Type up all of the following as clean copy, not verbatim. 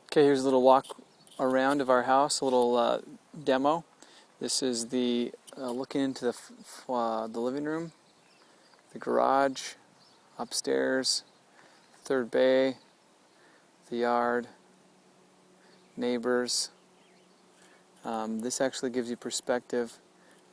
Okay, here's a little walk around of our house, a little demo. This is the looking into the living room, the garage, upstairs, third bay, the yard, neighbors. This actually gives you perspective.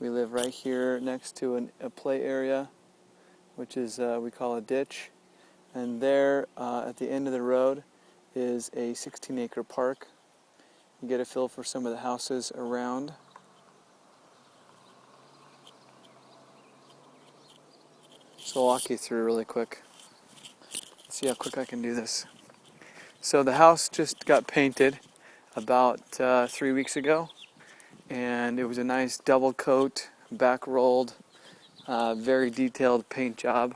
We live right here next to a play area, which is we call a ditch, and there at the end of the road is a 16-acre park. You get a feel for some of the houses around. So I'll walk you through really quick. See how quick I can do this. So the house just got painted about 3 weeks ago, and it was a nice double coat, back rolled, very detailed paint job.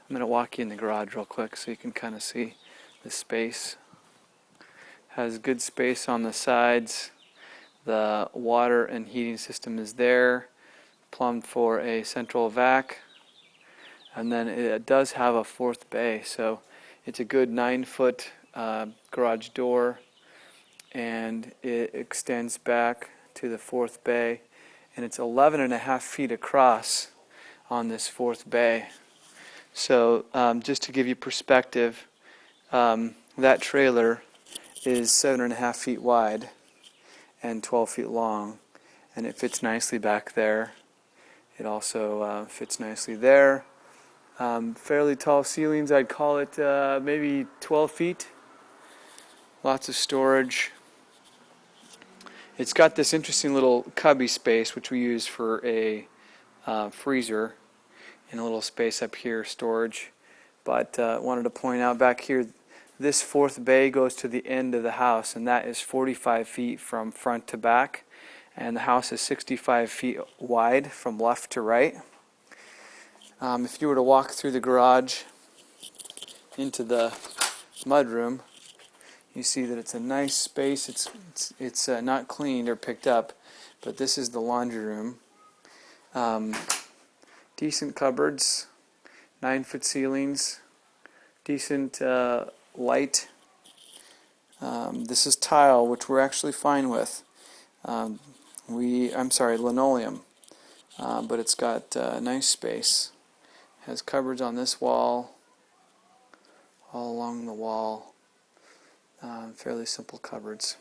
I'm going to walk you in the garage real quick so you can kind of see the space. Has good space on the sides. The water and heating system is there, plumbed for a central vac, and then it does have a fourth bay, so it's a good 9-foot garage door, and it extends back to the fourth bay, and it's 11.5 feet across on this fourth bay. So just to give you perspective, that trailer is 7.5 feet wide and 12 feet long, and it fits nicely back there. It also fits nicely there. Fairly tall ceilings, I'd call it maybe 12 feet. Lots of storage. It's got this interesting little cubby space, which we use for a freezer, and a little space up here, storage. But wanted to point out back here, this fourth bay goes to the end of the house, and that is 45 feet from front to back, and the house is 65 feet wide from left to right. If you were to walk through the garage into the mudroom, you see that it's a nice space. It's not cleaned or picked up, but this is the laundry room. Decent cupboards, 9-foot ceilings, decent light. This is tile, which we're actually fine with. Linoleum, but it's got nice space. Has cupboards on this wall, all along the wall. Fairly simple cupboards.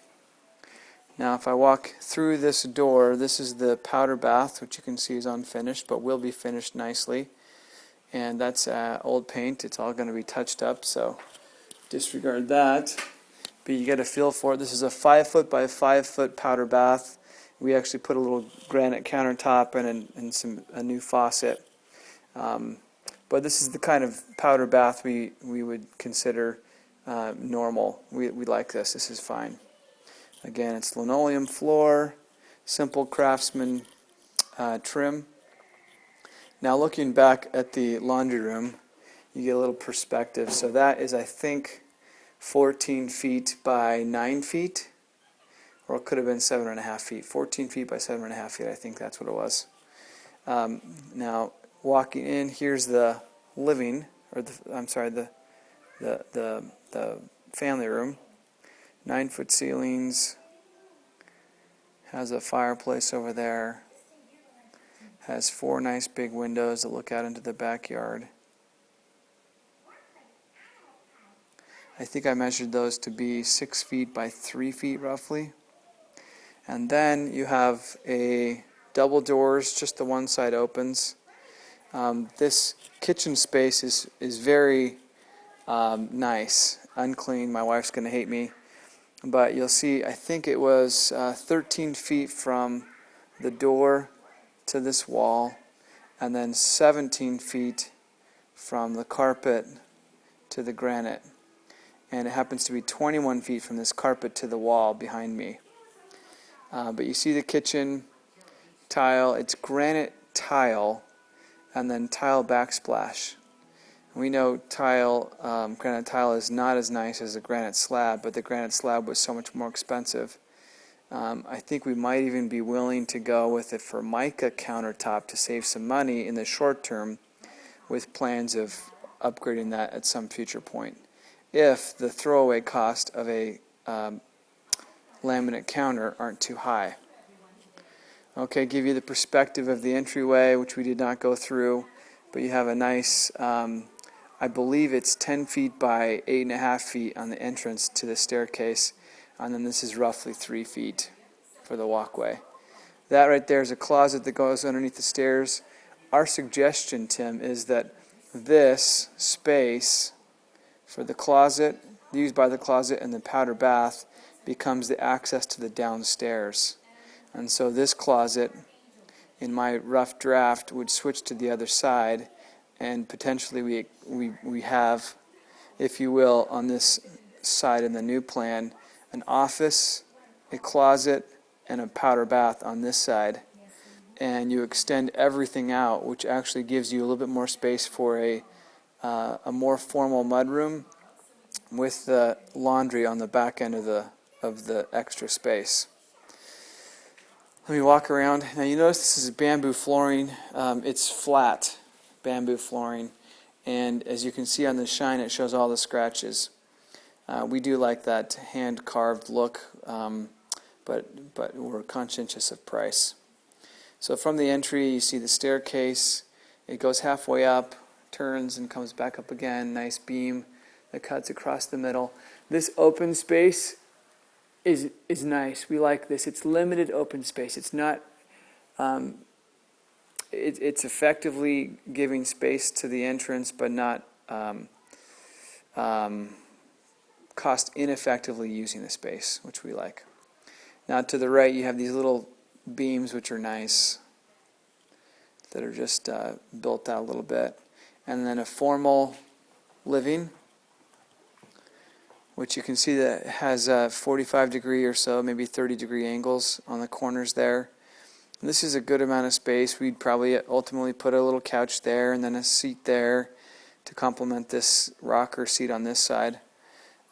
Now if I walk through this door, this is the powder bath, which you can see is unfinished, but will be finished nicely. And that's old paint. It's all going to be touched up, so disregard that. But you get a feel for it. This is a 5-foot by 5-foot powder bath. We actually put a little granite countertop and a new faucet. But this is the kind of powder bath we would consider normal. We like this. This is fine. Again, it's linoleum floor, simple craftsman trim. Now looking back at the laundry room, you get a little perspective. So that is, I think, 14 feet by 9 feet, or it could have been 7.5 feet. 14 feet by 7.5 feet, I think that's what it was. Now, walking in, here's the living, or the family room. 9-foot ceilings, has a fireplace over there, has 4 nice big windows that look out into the backyard. I think I measured those to be 6 feet by 3 feet roughly. And then you have a double doors, just the one side opens. This kitchen space is very nice, unclean. My wife's going to hate me. But you'll see, I think it was 13 feet from the door to this wall, and then 17 feet from the carpet to the granite. And it happens to be 21 feet from this carpet to the wall behind me. But you see the kitchen tile, it's granite tile, and then tile backsplash. We know granite tile is not as nice as a granite slab, but the granite slab was so much more expensive. I think we might even be willing to go with a Formica countertop to save some money in the short term, with plans of upgrading that at some future point, if the throwaway cost of a laminate counter aren't too high. Okay, give you the perspective of the entryway, which we did not go through, but you have a nice, I believe it's 10 feet by 8.5 feet on the entrance to the staircase, and then this is roughly 3 feet for the walkway. That right there is a closet that goes underneath the stairs. Our suggestion, Tim, is that this space for the closet, used by the closet and the powder bath, becomes the access to the downstairs. And so this closet, in my rough draft, would switch to the other side, and potentially we have, if you will, on this side in the new plan, an office, a closet, and a powder bath on this side. And you extend everything out, which actually gives you a little bit more space for a more formal mudroom with the laundry on the back end of the extra space. Let me walk around. Now you notice this is bamboo flooring. It's flat bamboo flooring, and as you can see on the shine, it shows all the scratches. We do like that hand-carved look, but we're conscientious of price. So from the entry, you see the staircase. It goes halfway up, turns, and comes back up again. Nice beam that cuts across the middle. This open space is nice. We like this. It's limited open space. It's not. It's effectively giving space to the entrance, but not cost ineffectively using the space, which we like. Now to the right, you have these little beams, which are nice, that are just built out a little bit, and then a formal living, which you can see that has a 45-degree or so, maybe 30-degree angles on the corners there. And this is a good amount of space. We'd probably ultimately put a little couch there and then a seat there to complement this rocker seat on this side.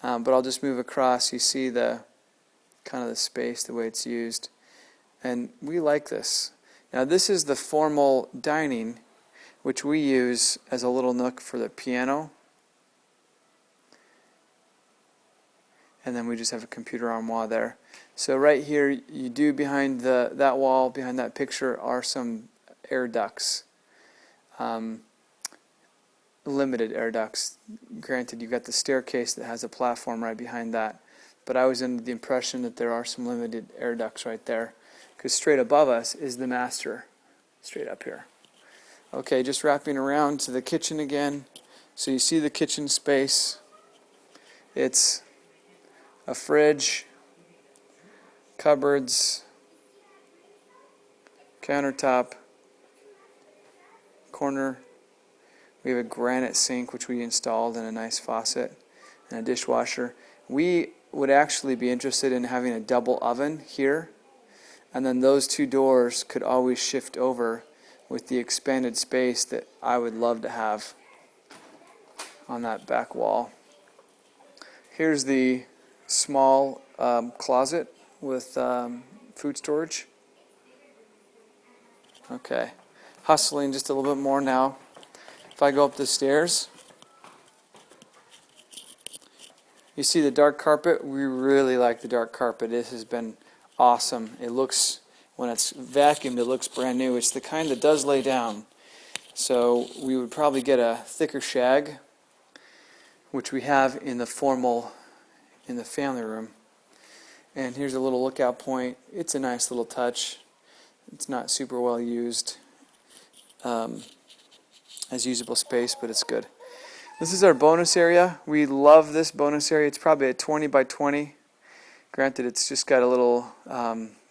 But I'll just move across. You see the kind of the space, the way it's used. And we like this. Now this is the formal dining, which we use as a little nook for the piano. And then we just have a computer armoire there. So right here, you do behind that wall, behind that picture, are some air ducts. Limited air ducts. Granted, you've got the staircase that has a platform right behind that. But I was under the impression that there are some limited air ducts right there. Because straight above us is the master, straight up here. Okay, just wrapping around to the kitchen again. So you see the kitchen space. It's a fridge, cupboards, countertop, corner. We have a granite sink, which we installed, and a nice faucet, and a dishwasher. We would actually be interested in having a double oven here, and then those two doors could always shift over with the expanded space that I would love to have on that back wall. Here's the small closet with food storage. Okay, hustling just a little bit more now. If I go up the stairs, you see the dark carpet. We really like the dark carpet. It has been awesome. It looks, when it's vacuumed, it looks brand new. It's the kind that does lay down. So we would probably get a thicker shag, which we have in the formal, in the family room. And here's a little lookout point. It's a nice little touch. It's not super well used as usable space, but it's good. This is our bonus area. We love this bonus area. It's probably a 20 by 20. Granted, it's just got a little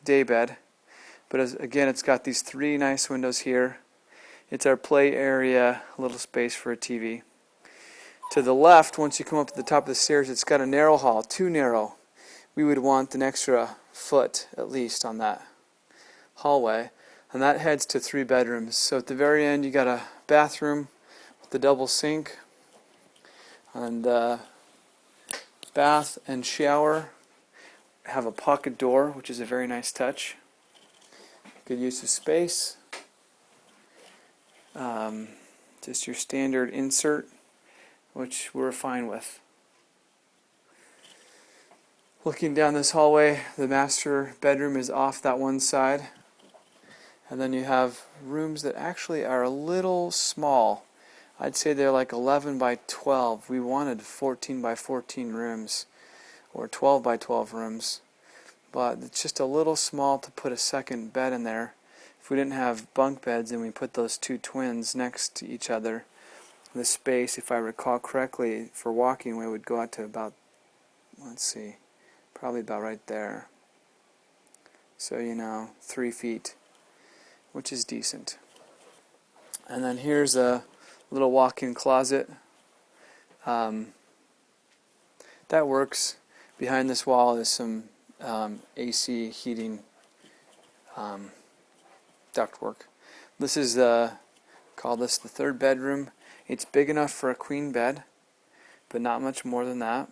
day bed. But again, it's got these 3 nice windows here. It's our play area, a little space for a TV. To the left, once you come up to the top of the stairs, it's got a narrow hall, too narrow. We would want an extra foot, at least, on that hallway. And that heads to 3 bedrooms. So at the very end, you got a bathroom with the double sink, and bath and shower. Have a pocket door, which is a very nice touch. Good use of space. Just your standard insert, which we're fine with. Looking down this hallway, the master bedroom is off that one side. And then you have rooms that actually are a little small. I'd say they're like 11 by 12. We wanted 14 by 14 rooms or 12 by 12 rooms. But it's just a little small to put a second bed in there. If we didn't have bunk beds and we put those two twins next to each other, the space, if I recall correctly, for walking, we would go out to about, let's see, probably about right there. So, 3 feet, which is decent. And then here's a little walk-in closet. That works. Behind this wall is some AC heating ductwork. This is call this the third bedroom. It's big enough for a queen bed, but not much more than that.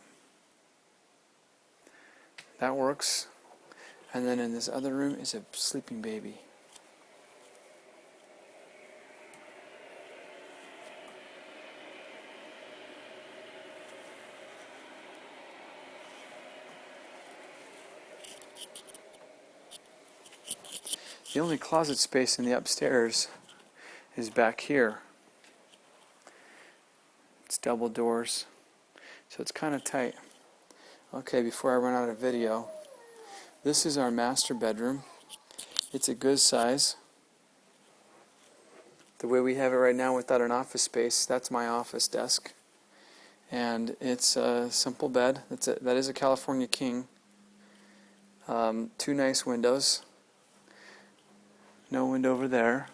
That works. And then in this other room is a sleeping baby. The only closet space in the upstairs is back here. It's double doors, so it's kind of tight. Okay, before I run out of video, this is our master bedroom. It's a good size. The way we have it right now without an office space, that's my office desk. And it's a simple bed. That is a California king. 2 nice windows. No window over there.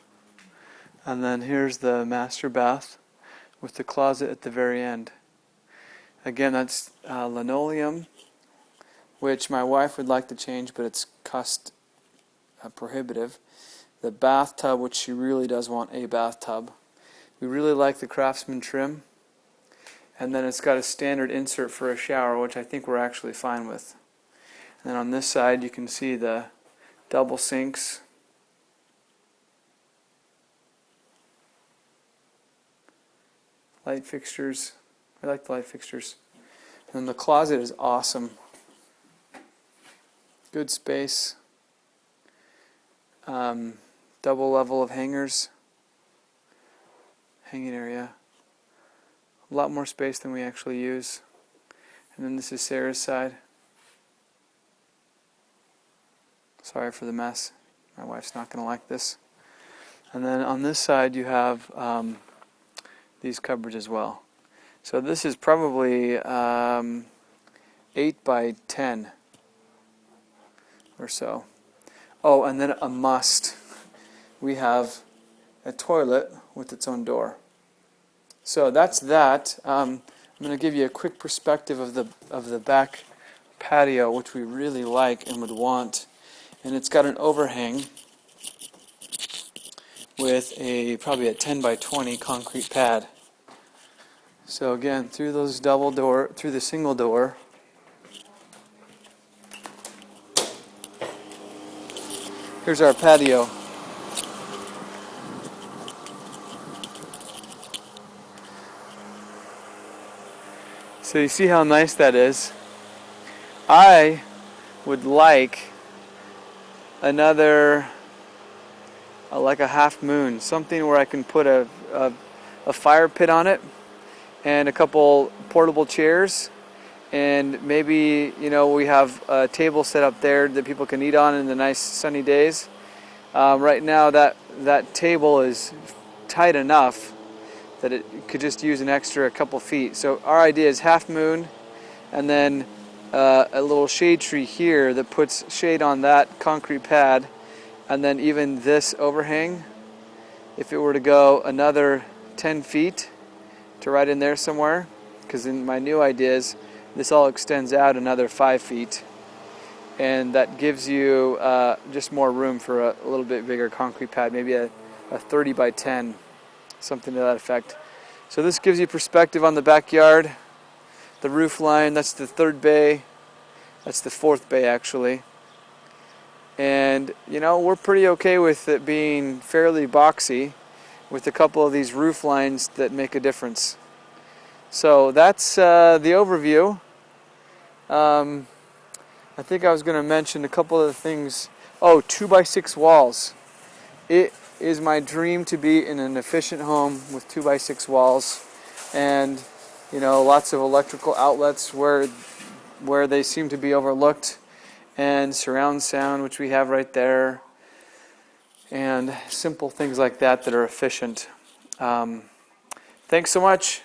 And then here's the master bath with the closet at the very end. Again, that's linoleum, which my wife would like to change, but it's cost prohibitive. The bathtub, which she really does want a bathtub. We really like the Craftsman trim. And then it's got a standard insert for a shower, which I think we're actually fine with. And then on this side you can see the double sinks. Light fixtures. I like the light fixtures. And the closet is awesome. Good space. Double level of hangers. Hanging area. A lot more space than we actually use. And then this is Sarah's side. Sorry for the mess. My wife's not going to like this. And then on this side you have these cupboards as well. So this is probably 8 by 10 or so. Oh, and then a must. We have a toilet with its own door. So that's that. I'm going to give you a quick perspective of the back patio, which we really like and would want. And it's got an overhang with probably a 10 by 20 concrete pad. So again, through the single door, here's our patio. So you see how nice that is. I would like another, like a half moon, something where I can put a fire pit on it and a couple portable chairs, and maybe we have a table set up there that people can eat on in the nice sunny days. Right now that table is tight enough that it could just use an extra couple feet. So our idea is half moon, and then a little shade tree here that puts shade on that concrete pad, and then even this overhang, if it were to go another 10 feet to right in there somewhere, because in my new ideas this all extends out another 5 feet, and that gives you just more room for a little bit bigger concrete pad, maybe a 30 by 10, something to that effect. So this gives you perspective on the backyard. The roof line, that's the third bay. That's the fourth bay actually. And we're pretty okay with it being fairly boxy with a couple of these roof lines that make a difference. So that's the overview. I think I was going to mention a couple of things. Oh, 2x6 walls. It is my dream to be in an efficient home with 2x6 walls, and lots of electrical outlets where they seem to be overlooked, and surround sound, which we have right there, and simple things like that that are efficient. Thanks so much.